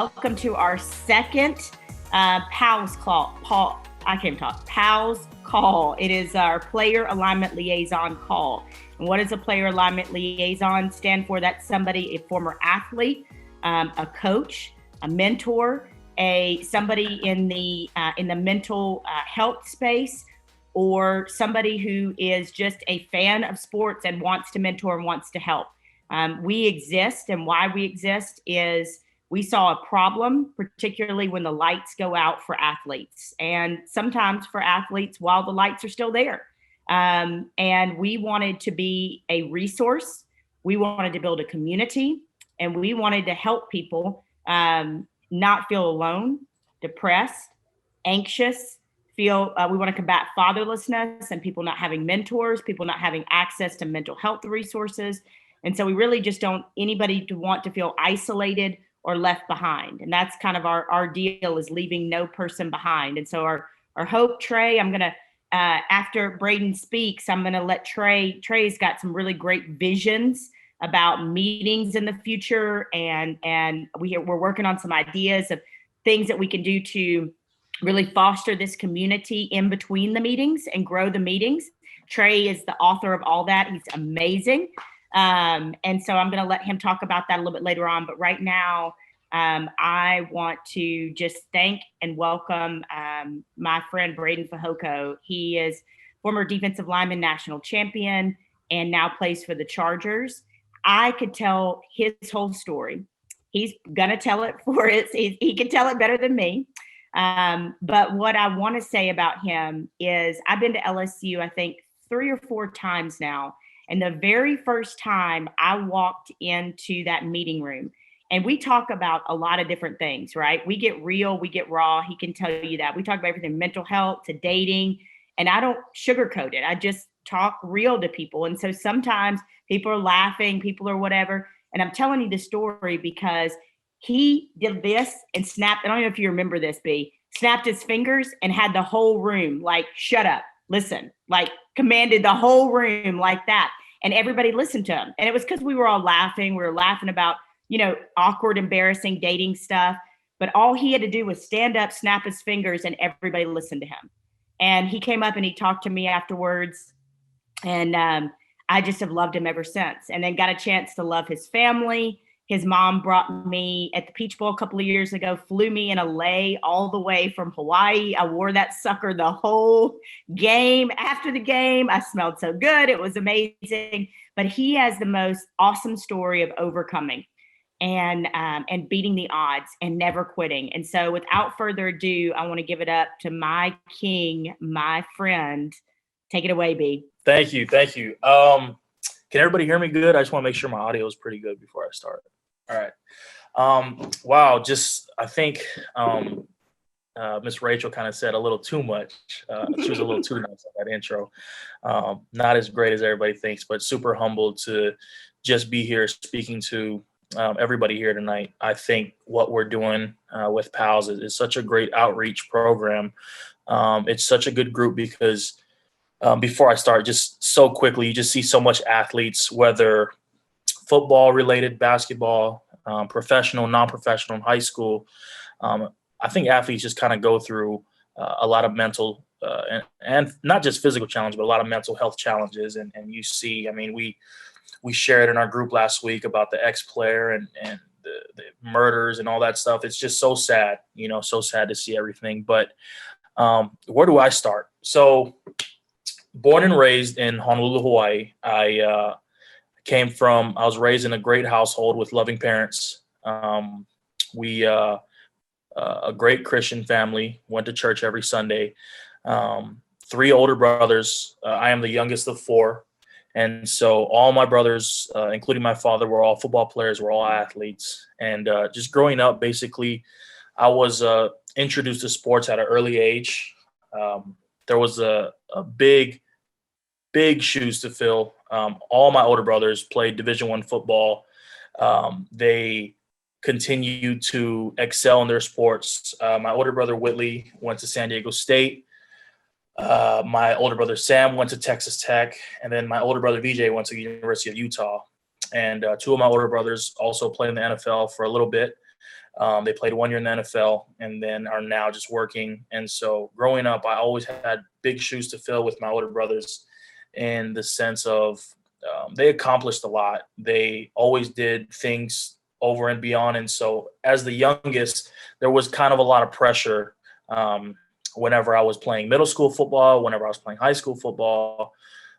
welcome to our second PALS call. PALS call. It is our Player Alignment Liaison call. And what does a Player Alignment Liaison stand for? That's somebody, a former athlete, a coach, a mentor, somebody in the mental health space, or somebody who is just a fan of sports and wants to mentor and wants to help. We exist, and why we exist is we saw a problem, particularly when the lights go out for athletes, and sometimes for athletes while the lights are still there. And we wanted to be a resource. We wanted to build a community, and we wanted to help people not feel alone, depressed, anxious, we want to combat fatherlessness and people not having mentors, people not having access to mental health resources. And so we really just don't anybody to want to feel isolated or left behind. And that's kind of our deal, is leaving no person behind. And so our hope, Trey, I'm going to, after Breiden speaks, I'm going to let Trey's got some really great visions about meetings in the future. And we're working on some ideas of things that we can do to really foster this community in between the meetings and grow the meetings. Trey is the author of all that. He's amazing. And so I'm going to let him talk about that a little bit later on. But right now, I want to just thank and welcome my friend Breiden Fehoko. He is former defensive lineman, national champion, and now plays for the Chargers. I could tell his whole story. He's going to tell it for us. He can tell it better than me. But what I want to say about him is I've been to LSU, I think 3 or 4 times now. And the very first time I walked into that meeting room, and we talk about a lot of different things, right? We get real, we get raw. He can tell you that. We talk about everything, mental health to dating, and I don't sugarcoat it. I just talk real to people. And so sometimes people are laughing, people are whatever. And I'm telling you the story because he did this and snapped. I don't know if you remember this, B. Snapped his fingers and had the whole room like, shut up, listen, like commanded the whole room like that. And everybody listened to him. And it was because we were all laughing. We were laughing about, awkward, embarrassing dating stuff. But all he had to do was stand up, snap his fingers, and everybody listened to him. And he came up and he talked to me afterwards. And I just have loved him ever since. And then got a chance to love his family. His mom brought me at the Peach Bowl a couple of years ago, flew me in a lei all the way from Hawaii. I wore that sucker the whole game. After the game, I smelled so good. It was amazing. But he has the most awesome story of overcoming and beating the odds and never quitting. And so without further ado, I want to give it up to my king, my friend. Take it away, B. Thank you. Can everybody hear me good? I just want to make sure my audio is pretty good before I start. All right. Wow. I think Miss Rachel kind of said a little too much. She was a little too nice on that intro. Not as great as everybody thinks, but super humbled to just be here speaking to everybody here tonight. I think what we're doing with PALS is such a great outreach program. It's such a good group because before I start, just so quickly, you just see so much athletes, whether football related, basketball, professional, non-professional, in high school. I think athletes just kind of go through a lot of mental and not just physical challenges, but a lot of mental health challenges. And you see, I mean, we shared in our group last week about the ex-player and the murders and all that stuff. It's just so sad, so sad to see everything. But where do I start? So born and raised in Honolulu, Hawaii. I was raised in a great household with loving parents. We a great Christian family, went to church every Sunday. 3 older brothers. I am the youngest of 4. And so all my brothers, including my father, were all football players, were all athletes. And just growing up, basically, I was introduced to sports at an early age. There was a big shoes to fill. All my older brothers played Division I football. They continued to excel in their sports. My older brother Whitley went to San Diego State. My older brother Sam went to Texas Tech, and then my older brother VJ went to the University of Utah. And 2 of my older brothers also played in the NFL for a little bit. They played 1 year in the NFL and then are now just working. And so growing up, I always had big shoes to fill with my older brothers in the sense of they accomplished a lot. They always did things over and beyond. And so as the youngest, there was kind of a lot of pressure whenever I was playing middle school football, whenever I was playing high school football,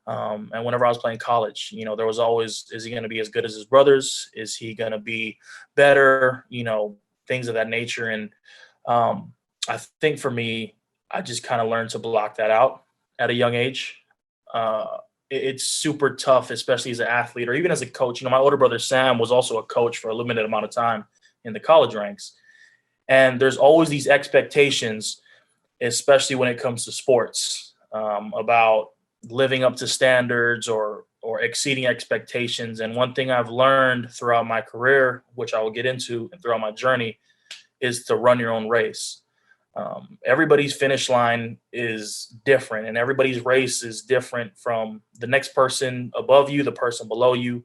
and whenever I was playing college. You know, there was always, is he going to be as good as his brothers? Is he going to be better? You know, things of that nature. And I think for me, I just kind of learned to block that out at a young age. It's super tough, especially as an athlete or even as a coach. You know, my older brother, Sam, was also a coach for a limited amount of time in the college ranks. And there's always these expectations, especially when it comes to sports, about living up to standards or exceeding expectations. And one thing I've learned throughout my career, which I will get into and throughout my journey, is to run your own race. Everybody's finish line is different, and everybody's race is different from the next person above you, the person below you.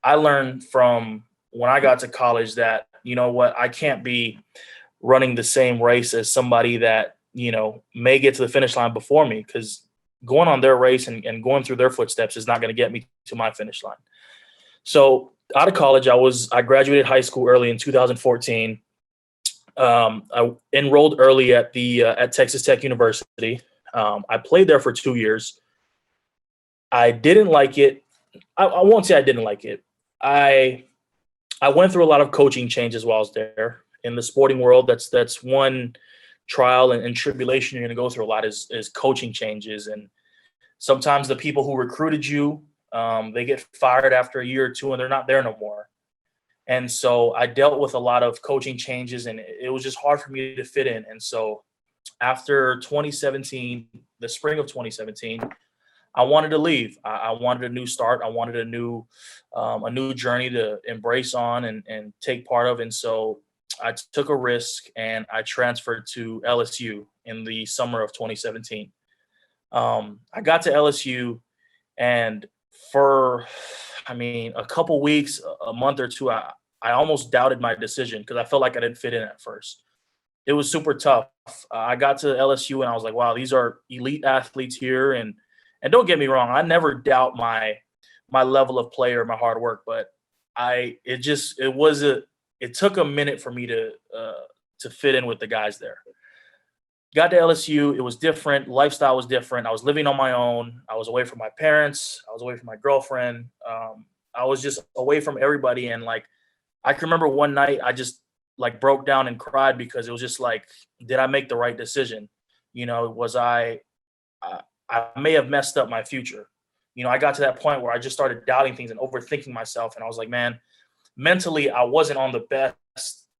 I learned from when I got to college that, you know what, I can't be running the same race as somebody that, you know, may get to the finish line before me, because going on their race and going through their footsteps is not going to get me to my finish line. So out of college, I graduated high school early in 2014. I enrolled early at Texas Tech University. I played there for 2 years. I didn't like it. I won't say I didn't like it. I went through a lot of coaching changes while I was there. In the sporting world, that's one trial and tribulation you're going to go through a lot is coaching changes. And sometimes the people who recruited you, they get fired after a year or two and they're not there no more. And so I dealt with a lot of coaching changes, and it was just hard for me to fit in. And so after 2017, the spring of 2017, I wanted to leave. I wanted a new start. I wanted a new journey to embrace on and take part of. And so I took a risk and I transferred to LSU in the summer of 2017. I got to LSU, and for a couple weeks, a month or two, I almost doubted my decision because I felt like I didn't fit in at first. It was super tough. I got to LSU and I was like, wow, these are elite athletes here. And don't get me wrong, I never doubt my level of play or my hard work, but it took a minute for me to fit in with the guys there. Got to LSU, it was different. Lifestyle was different. I was living on my own. I was away from my parents. I was away from my girlfriend. I was just away from everybody. And like, I can remember one night I just like broke down and cried because it was just like, did I make the right decision? You know, I may have messed up my future. You know, I got to that point where I just started doubting things and overthinking myself. And I was like, man, mentally, I wasn't on the best.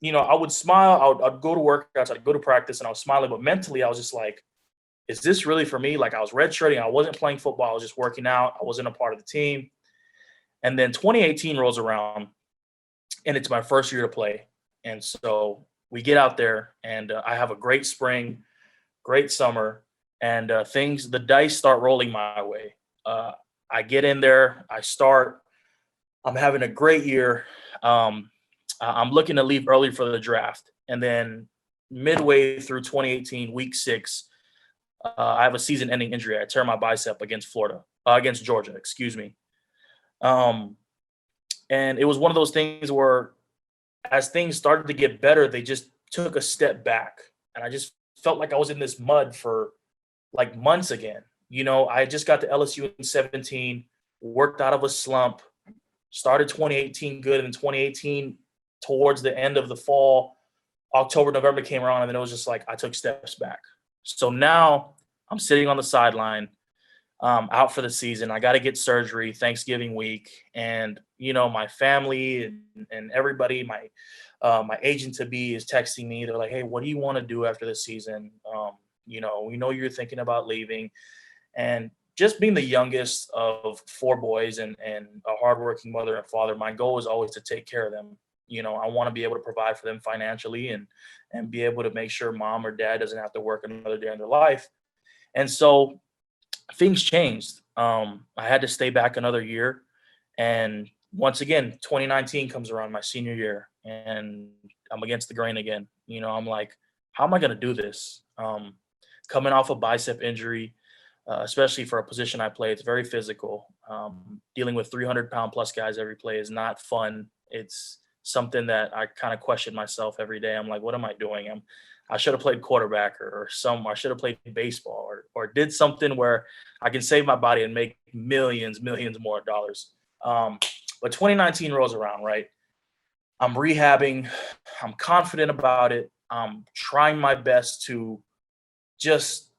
You know, I would smile. I'd go to workouts. I'd go to practice and I was smiling. But mentally, I was just like, is this really for me? Like, I was redshirting. I wasn't playing football. I was just working out. I wasn't a part of the team. And then 2018 rolls around and it's my first year to play. And so we get out there and I have a great spring, great summer, and the dice start rolling my way. I get in there. I start. I'm having a great year. I'm looking to leave early for the draft. And then midway through 2018, week 6, I have a season-ending injury. I tear my bicep against Georgia, excuse me. And it was one of those things where as things started to get better, they just took a step back. And I just felt like I was in this mud for like months again. You know, I just got to LSU in 17, worked out of a slump, started 2018 good, and 2018 towards the end of the fall, October, November came around, and then it was just like I took steps back. So now I'm sitting on the sideline, out for the season. I got to get surgery Thanksgiving week, and you know my family and everybody, my agent to be is texting me. They're like, "Hey, what do you want to do after this season? You know, we know you're thinking about leaving," and just being the youngest of 4 boys and a hardworking mother and father, my goal is always to take care of them. You know, I want to be able to provide for them financially and be able to make sure mom or dad doesn't have to work another day in their life. And so things changed. I had to stay back another year. And once again, 2019 comes around, my senior year, and I'm against the grain again. I'm like, how am I going to do this? Coming off a bicep injury, especially for a position I play, it's very physical. Dealing with 300-pound plus guys every play is not fun. It's something that I kind of question myself every day. I'm like, what am I doing? I should have played quarterback or I should have played baseball or did something where I can save my body and make millions more dollars. But 2019 rolls around, right? I'm rehabbing. I'm confident about it. I'm trying my best to just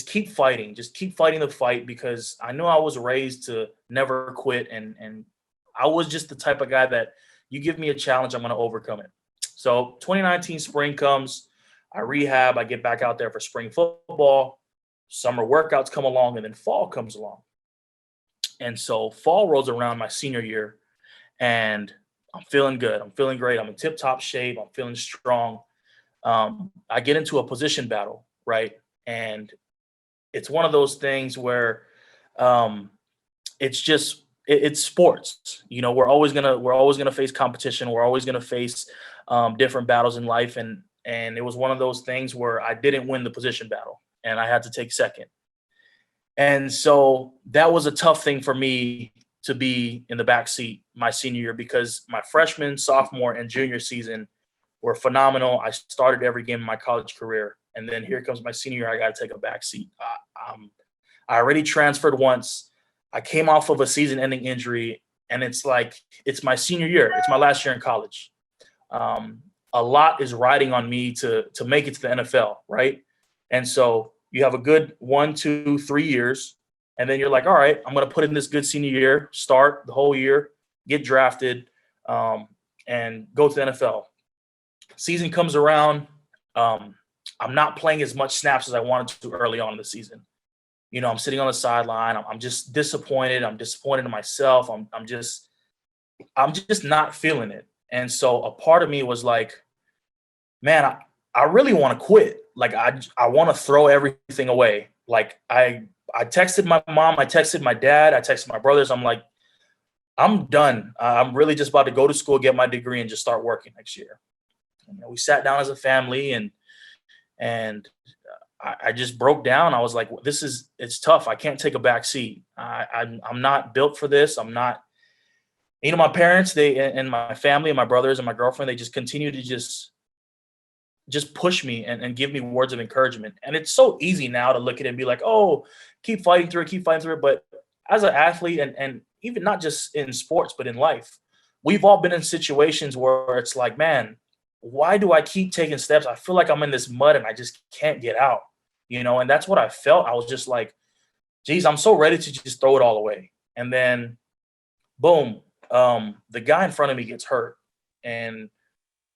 keep fighting, the fight, because I know I was raised to never quit. And I was just the type of guy that you give me a challenge, I'm going to overcome it. So 2019 spring comes, I rehab, I get back out there for spring football, summer workouts come along, and then fall comes along. And so fall rolls around my senior year, and I'm feeling good. I'm feeling great. I'm in tip-top shape. I'm feeling strong. I get into a position battle, right? And it's one of those things where it's sports. We're always gonna face competition. We're always gonna face different battles in life. And it was one of those things where I didn't win the position battle, and I had to take second. And so that was a tough thing for me to be in the back seat my senior year, because my freshman, sophomore, and junior season were phenomenal. I started every game in my college career. And then here comes my senior year. I got to take a back seat. I already transferred once. I came off of a season-ending injury, and it's like, it's my senior year. It's my last year in college. A lot is riding on me to make it to the NFL, right? And so you have a good 1, 2, 3 years, and then you're like, all right, I'm going to put in this good senior year, start the whole year, get drafted, and go to the NFL. Season comes around. I'm not playing as much snaps as I wanted to early on in the season. I'm sitting on the sideline. I'm just disappointed. I'm disappointed in myself. I'm just not feeling it. And so a part of me was like, man, I really want to quit. Like, I want to throw everything away. Like, I texted my mom, I texted my dad, I texted my brothers. I'm like, I'm done. I'm really just about to go to school, get my degree, and just start working next year. We sat down as a family, and I just broke down. I was like, it's tough. I can't take a back seat. I'm not built for this. I'm not, my parents, and my family and my brothers and my girlfriend, they just continue to just push me and give me words of encouragement. And it's so easy now to look at it and be like, oh, keep fighting through it. But as an athlete, and even not just in sports, but in life, we've all been in situations where it's like, man, why do I keep taking steps? I feel like I'm in this mud and I just can't get out, and that's what I felt. I was just like, geez, I'm so ready to just throw it all away. And then boom, the guy in front of me gets hurt, and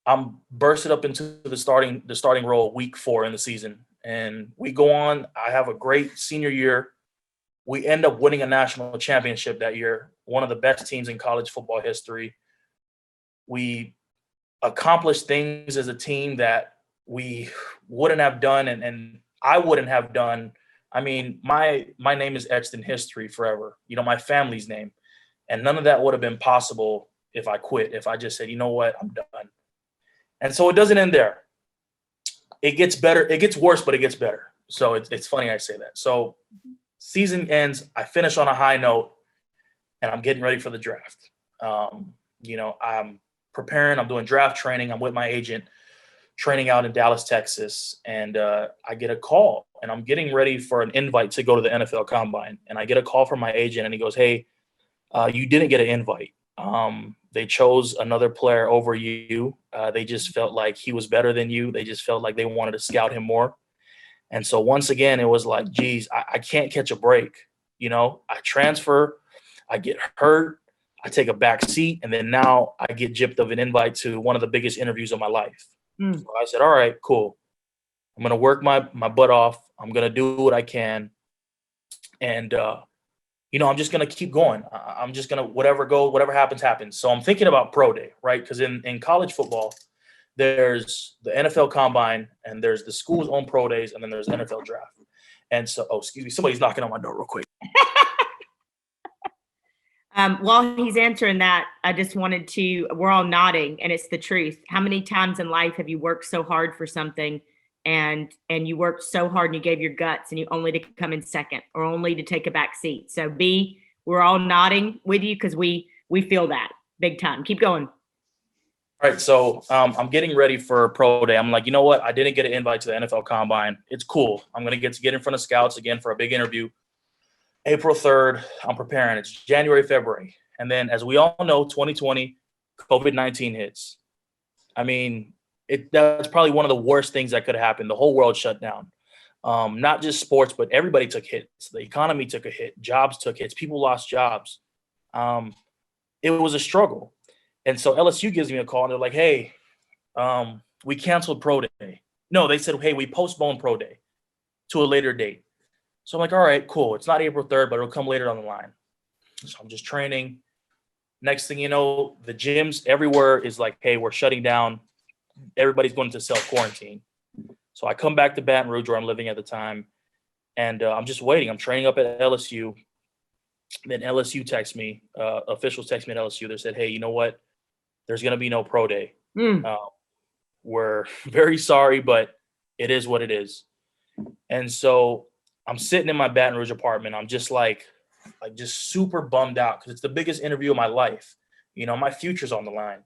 I'm bursted up into the starting role week 4 in the season. And we go on. I have a great senior year. We end up winning a national championship that year, one of the best teams in college football history. We accomplished things as a team that we wouldn't have done, and I wouldn't have done. I mean, my name is etched in history forever, my family's name. And none of that would have been possible if I quit, if I just said, you know what, I'm done. And so it doesn't end there. It gets better. It gets worse, but it gets better. So it's funny I say that. So season ends. I finish on a high note, and I'm getting ready for the draft. I'm preparing. I'm doing draft training. I'm with my agent, training out in Dallas, Texas. And I get a call, and I'm getting ready for an invite to go to the NFL Combine. And I get a call from my agent, and he goes, hey, you didn't get an invite. They chose another player over you. They just felt like he was better than you. They just felt like they wanted to scout him more. And so once again, it was like, geez, I can't catch a break. I transfer, I get hurt, I take a back seat, and then now I get gypped of an invite to one of the biggest interviews of my life. So I said, all right, cool. I'm going to work my butt off. I'm going to do what I can. And, I'm just going to keep going. I'm just going to whatever happens. So I'm thinking about pro day, right? Because in college football, there's the NFL Combine, and there's the school's own pro days, and then there's the NFL draft. And so, excuse me, somebody's knocking on my door real quick. While he's answering that, I just wanted to, we're all nodding and it's the truth. How many times in life have you worked so hard for something and you worked so hard and you gave your guts and you only to come in second or only to take a back seat? So B, we're all nodding with you because we feel that big time. Keep going. All right, so I'm getting ready for pro day. I'm like, you know what? I didn't get an invite to the NFL Combine. It's cool. I'm going to get in front of scouts again for a big interview. April 3rd, I'm preparing. It's January, February. And then, as we all know, 2020, COVID-19 hits. I mean, that's probably one of the worst things that could happen. The whole world shut down. Not just sports, but everybody took hits. The economy took a hit. Jobs took hits. People lost jobs. It was a struggle. And so LSU gives me a call, and they're like, hey, we canceled pro day. No, they said, hey, we postponed pro day to a later date. So I'm like, all right, cool. It's not April 3rd, but it'll come later on the line. So I'm just training. Next thing you know, the gyms everywhere is like, hey, we're shutting down. Everybody's going into self-quarantine. So I come back to Baton Rouge, where I'm living at the time, and I'm just waiting. I'm training up at LSU. Then LSU texts me, officials text me at LSU. They said, hey, you know what? There's going to be no pro day. We're very sorry, but it is what it is. And so I'm sitting in my Baton Rouge apartment. I'm just like just super bummed out because it's the biggest interview of my life. You know, my future's on the line.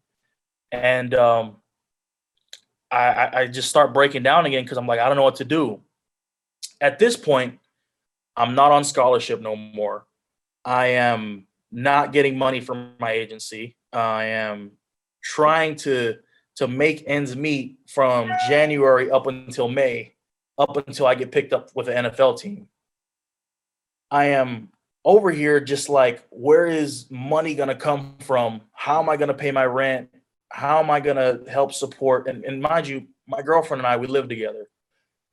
And I just start breaking down again because I'm like, I don't know what to do. At this point, I'm not on scholarship no more. I am not getting money from my agency. I am trying to make ends meet from January up until May, up until I get picked up with the NFL team. I am over here just like, where is money going to come from? How am I going to pay my rent? How am I going to help support? And mind you, my girlfriend and I, we live together.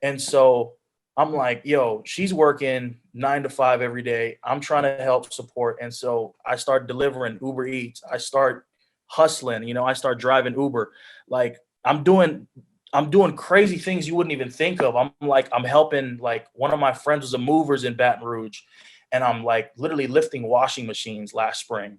And so I'm like, yo, she's working 9 to 5 every day. I'm trying to help support. And so I start delivering Uber Eats. I start hustling, I start driving Uber. Like I'm doing crazy things you wouldn't even think of. I'm helping, like one of my friends was a movers in Baton Rouge, and I'm like literally lifting washing machines last spring.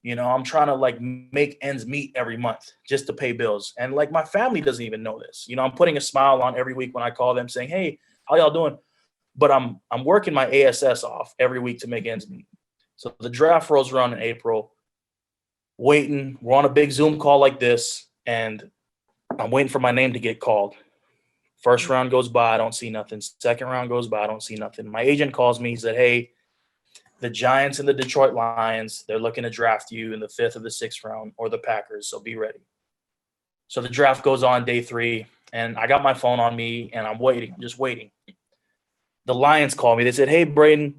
I'm trying to like make ends meet every month just to pay bills. And like my family doesn't even know this. I'm putting a smile on every week when I call them saying, hey, how y'all doing? But I'm working my ASS off every week to make ends meet. So the draft rolls around in April. Waiting, we're on a big Zoom call like this, and I'm waiting for my name to get called. First round goes by, I don't see nothing. Second round goes by, I don't see nothing. My agent calls me, he said, hey, the Giants and the Detroit Lions, they're looking to draft you in the 5th or the 6th round, or the Packers, so be ready. So the draft goes on day 3, and I got my phone on me, and I'm waiting, just waiting. The Lions call me, they said, hey, Breiden,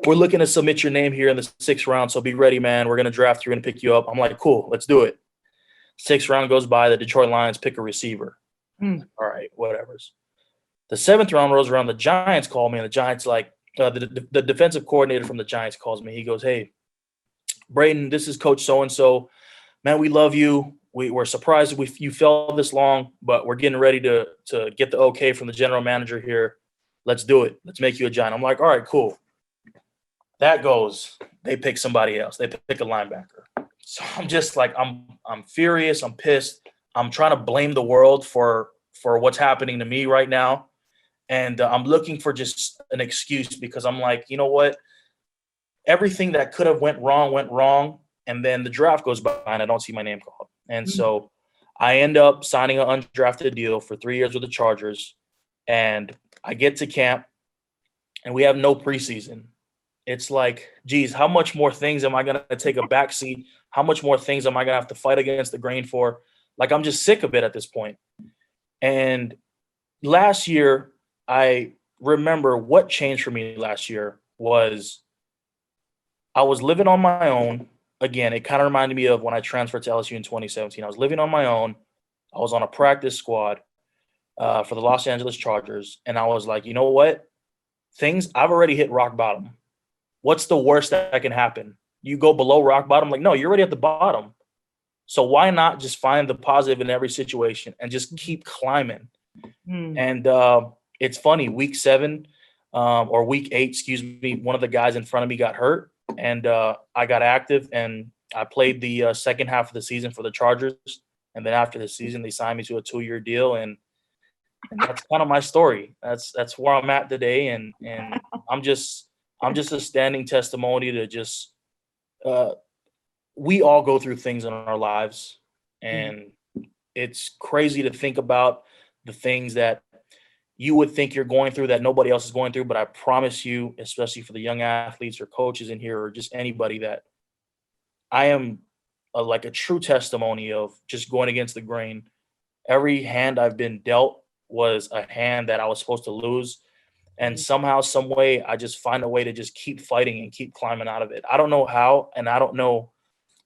we're looking to submit your name here in the 6th round, so be ready, man. We're going to draft you and pick you up. I'm like, cool, let's do it. 6th round goes by, the Detroit Lions pick a receiver. All right, whatever's. The 7th round rolls around, the Giants call me, and the Giants the defensive coordinator from the Giants calls me. He goes, hey, Breiden, this is Coach so-and-so. Man, we love you. We're surprised you fell this long, but we're getting ready to get the okay from the general manager here. Let's do it. Let's make you a Giant. I'm like, all right, cool. That goes, they pick somebody else. They pick a linebacker. So I'm just like, I'm furious. I'm pissed. I'm trying to blame the world for what's happening to me right now. And I'm looking for just an excuse because I'm like, you know what? Everything that could have went wrong. And then the draft goes by and I don't see my name called. And so I end up signing an undrafted deal for 3 years with the Chargers. And I get to camp and we have no preseason. It's like, geez, how much more things am I going to take a backseat? How much more things am I going to have to fight against the grain for? Like, I'm just sick of it at this point. And last year, I remember what changed for me last year was I was living on my own. Again, it kind of reminded me of when I transferred to LSU in 2017. I was living on my own. I was on a practice squad for the Los Angeles Chargers. And I was like, you know what? I've already hit rock bottom. What's the worst that can happen? You go below rock bottom? Like, no, you're already at the bottom. So why not just find the positive in every situation and just keep climbing? And it's funny, week 7 or week 8, excuse me, one of the guys in front of me got hurt. and I got active, and I played the second half of the season for the Chargers. And then after the season, they signed me to a 2-year deal, and that's kind of my story. That's where I'm at today, and I'm just a standing testimony to just we all go through things in our lives, and it's crazy to think about the things that you would think you're going through that nobody else is going through. But I promise you, especially for the young athletes or coaches in here or just anybody, that I am like a true testimony of just going against the grain. Every hand I've been dealt was a hand that I was supposed to lose. And somehow, some way, I just find a way to just keep fighting and keep climbing out of it. I don't know how, and I don't know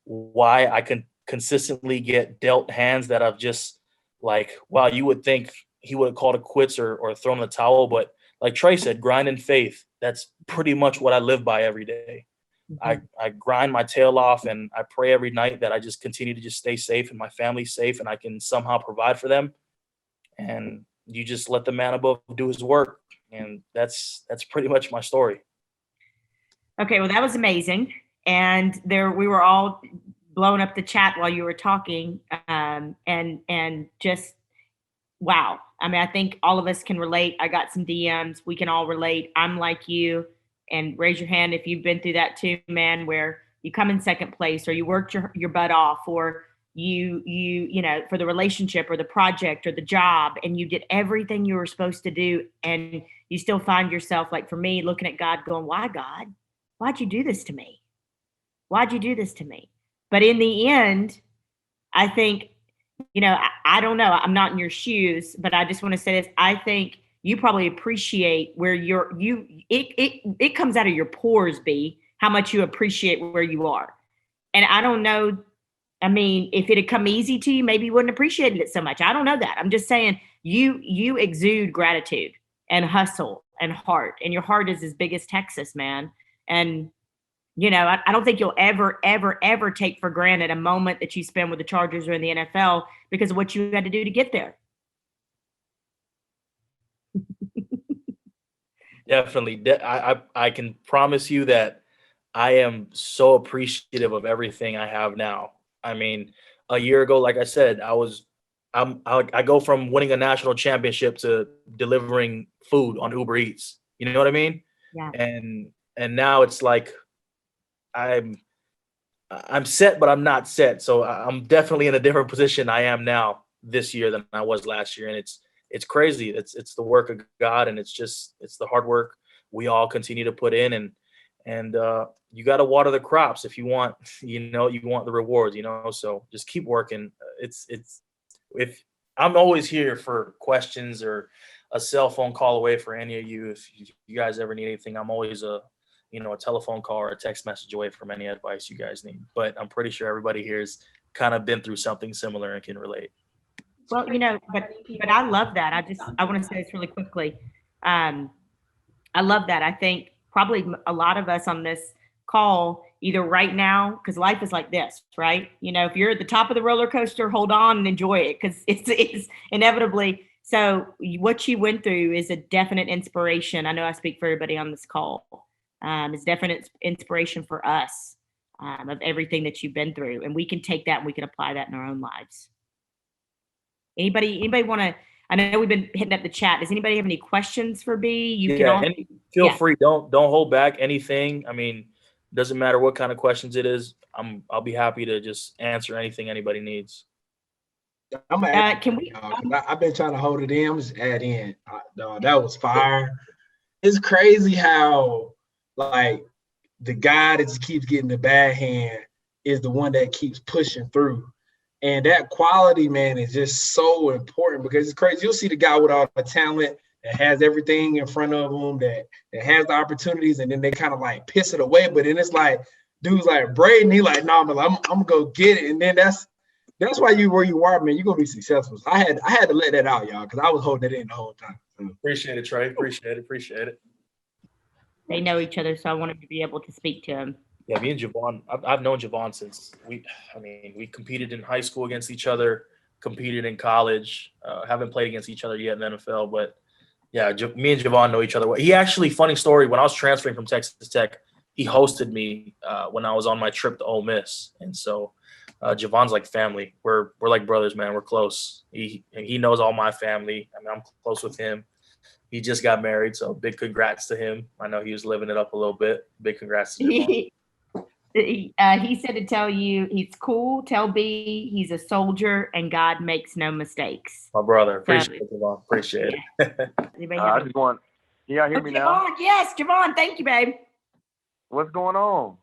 why I can consistently get dealt hands that I've just like, wow, you would think he would have called it quits or thrown the towel. But like Trey said, grind and faith. That's pretty much what I live by every day. I grind my tail off, and I pray every night that I just continue to just stay safe and my family's safe and I can somehow provide for them. And you just let the man above do his work. And that's pretty much my story. Okay, well, that was amazing. And we were all blowing up the chat while you were talking, and just wow. I mean, I think all of us can relate. I got some DMs. We can all relate. I'm like you. And raise your hand if you've been through that too, man, where you come in second place or you worked your butt off, or you know, for the relationship or the project or the job, and you did everything you were supposed to do, and you still find yourself, like for me, looking at God going, why, God? Why'd you do this to me? Why'd you do this to me? But in the end, I think, you know, I don't know. I'm not in your shoes, but I just want to say this. I think you probably appreciate where it comes out of your pores, B, how much you appreciate where you are. And I don't know. I mean, if it had come easy to you, maybe you wouldn't appreciate it so much. I don't know that. I'm just saying you exude gratitude and hustle and heart, and your heart is as big as Texas, man. And, you know, I don't think you'll ever, ever, ever take for granted a moment that you spend with the Chargers or in the NFL because of what you had to do to get there. Definitely. I can promise you that I am so appreciative of everything I have now. I mean, a year ago, like I said, I go from winning a national championship to delivering food on Uber Eats. You know what I mean? Yeah. And now it's like I'm set, but I'm not set. So I'm definitely in a different position I am now this year than I was last year, and it's crazy. It's the work of God, and it's the hard work we all continue to put in, and you got to water the crops if you want, you want the rewards, so just keep working. If I'm always here for questions or a cell phone call away for any of you. If you guys ever need anything, I'm always a telephone call or a text message away from any advice you guys need. But I'm pretty sure everybody here has kind of been through something similar and can relate. Well, but I love that. I want to say this really quickly. I love that. I think probably a lot of us on this call, either right now, because life is like this, right? If you're at the top of the roller coaster, hold on and enjoy it, because it's inevitably. So what you went through is a definite inspiration. I know I speak for everybody on this call. It's definite inspiration for us of everything that you've been through, and we can take that and we can apply that in our own lives. Anybody want to? I know we've been hitting up the chat. Does anybody have any questions for B? Feel free. Don't hold back anything. I mean, doesn't matter what kind of questions it is. I'll be happy to just answer anything anybody needs. Can we? I've been trying to hold it in. I'm just add in. That was fire. It's crazy how the guy that just keeps getting the bad hand is the one that keeps pushing through. And that quality, man, is just so important, because it's crazy. You'll see the guy with all the talent that has everything in front of him, that has the opportunities, and then they kind of piss it away. But then it's like dudes like Breiden, he like, nah, man, I'm gonna go get it. And then that's why you where you are, man. You're gonna be successful. So I had to let that out, y'all, because I was holding it in the whole time. Appreciate it, Trey. Appreciate it. They know each other, so I wanted to be able to speak to him. Yeah, me and Javon, I've known Javon since we competed in high school against each other, competed in college, haven't played against each other yet in the NFL, but yeah, me and Javon know each other. He actually, funny story, when I was transferring from Texas Tech, he hosted me when I was on my trip to Ole Miss. And so Javon's like family. We're like brothers, man. We're close. He knows all my family. I mean, I'm close with him. He just got married, so big congrats to him. I know he was living it up a little bit. Big congrats to Javon. He said to tell you he's cool. Tell B he's a soldier and God makes no mistakes. My brother. Appreciate it, Javon. Appreciate it. I just want – can y'all hear me now? Javon, yes, Javon. Thank you, babe. What's going on?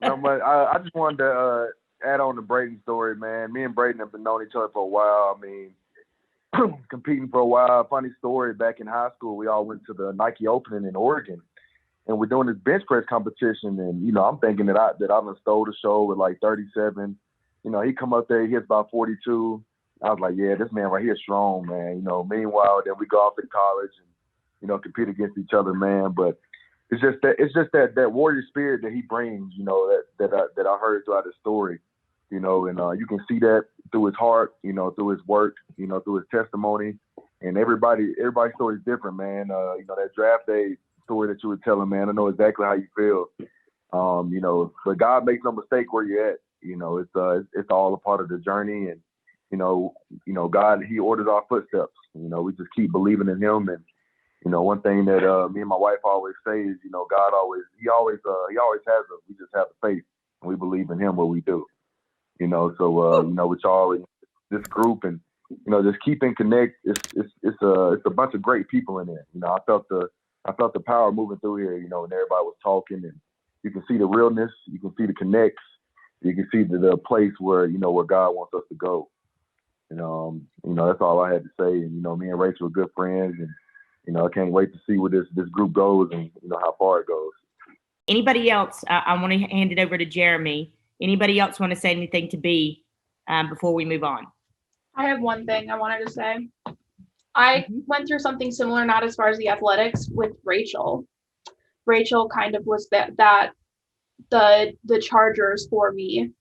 No, but I just wanted to add on to Braiden's story, man. Me and Breiden have been knowing each other for a while. I mean, competing for a while. Funny story, back in high school, we all went to the Nike Opening in Oregon. And we're doing this bench press competition, and I'm thinking that I done stole the show with like 37. He come up there, he hits about 42. I was like, yeah, this man right here is strong, man. Meanwhile, then we go off to college and compete against each other, man. But it's just that warrior spirit that he brings, that I heard throughout his story, and you can see that through his heart, through his work, through his testimony, and everybody's story is different, man. That draft day story that you were telling, man, I know exactly how you feel. But God makes no mistake where you're at. It's all a part of the journey, and God, He orders our footsteps. We just keep believing in Him, and one thing that me and my wife always say is, God He always has us. We just have the faith, and we believe in Him what we do. So with y'all, this group, and just keeping connect. It's a bunch of great people in there. I felt the power moving through here, and everybody was talking, and you can see the realness, you can see the connects, you can see the place where, where God wants us to go. That's all I had to say. And, me and Rachel are good friends, and, I can't wait to see where this group goes and, how far it goes. Anybody else? I want to hand it over to Jeremy. Anybody else want to say anything to B before we move on? I have one thing I wanted to say. I went through something similar, not as far as the athletics, with Rachel. Rachel kind of was the Chargers for me,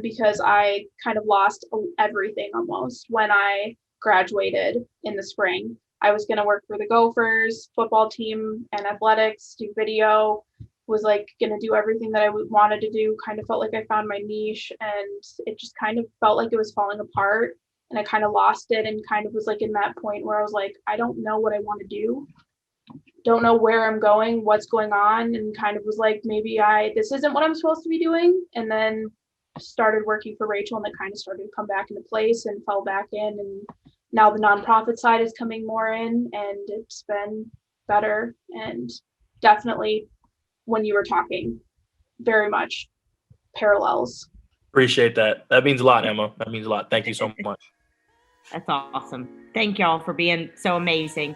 because I kind of lost everything almost when I graduated in the spring. I was going to work for the Gophers football team and athletics, do video, was like going to do everything that I wanted to do, kind of felt like I found my niche, and it just kind of felt like it was falling apart. And I kind of lost it, and kind of was like in that point where I was like, I don't know what I want to do. Don't know where I'm going, what's going on. And kind of was like, maybe this isn't what I'm supposed to be doing. And then started working for Rachel, and it kind of started to come back into place and fell back in. And now the nonprofit side is coming more in, and it's been better. And definitely when you were talking, very much parallels. Appreciate that. That means a lot, Emma. That means a lot. Thank you so much. That's awesome. Thank y'all for being so amazing.